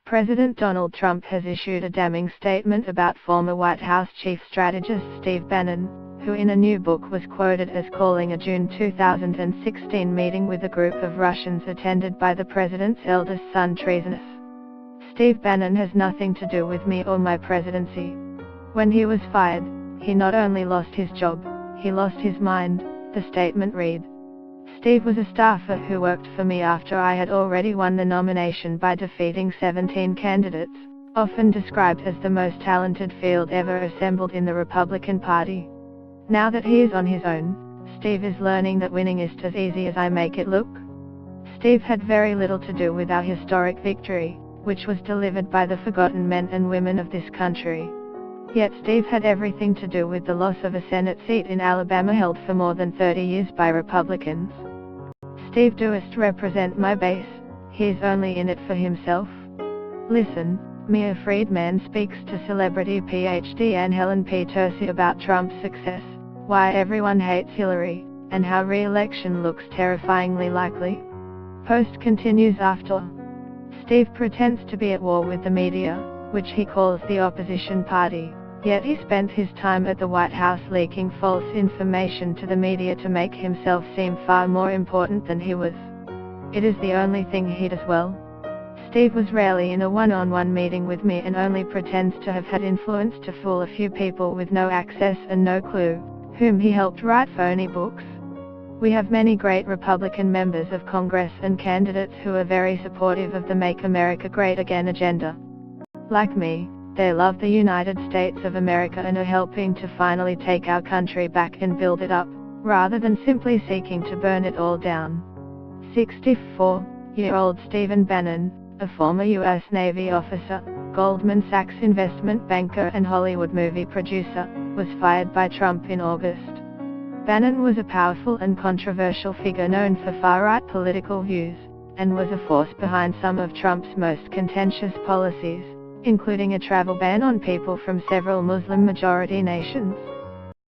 President Donald Trump has issued a damning statement about former White House chief strategist Steve Bannon, who in a new book was quoted as calling a June 2016 meeting with a group of Russians attended by the president's eldest son treasonous. Steve Bannon has nothing to do with me or my presidency. When he was fired, he not only lost his job, he lost his mind, the statement read. Steve was a staffer who worked for me after I had already won the nomination by defeating 17 candidates, often described as the most talented field ever assembled in the Republican Party. Now that he is on his own, Steve is learning that winning isn't as easy as I make it look. Steve had very little to do with our historic victory, which was delivered by the forgotten men and women of this country. Yet Steve had everything to do with the loss of a Senate seat in Alabama held for more than 30 years by Republicans. Steve doesn't represent my base, he is only in it for himself. Listen, Mia Friedman speaks to celebrity PhD Anne Helen P. Tercy about Trump's success, why everyone hates Hillary, and how re-election looks terrifyingly likely. Post continues after. Steve pretends to be at war with the media, which he calls the opposition party, yet he spent his time at the White House leaking false information to the media to make himself seem far more important than he was. It is the only thing he does well. Steve was rarely in a one-on-one meeting with me and only pretends to have had influence to fool a few people with no access and no clue, whom he helped write phony books. We have many great Republican members of Congress and candidates who are very supportive of the Make America Great Again agenda. Like me, they love the United States of America and are helping to finally take our country back and build it up, rather than simply seeking to burn it all down. 64-year-old Stephen Bannon, a former U.S. Navy officer, Goldman Sachs investment banker and Hollywood movie producer, was fired by Trump in August. Bannon was a powerful and controversial figure known for far-right political views, and was a force behind some of Trump's most contentious policies, including a travel ban on people from several Muslim-majority nations.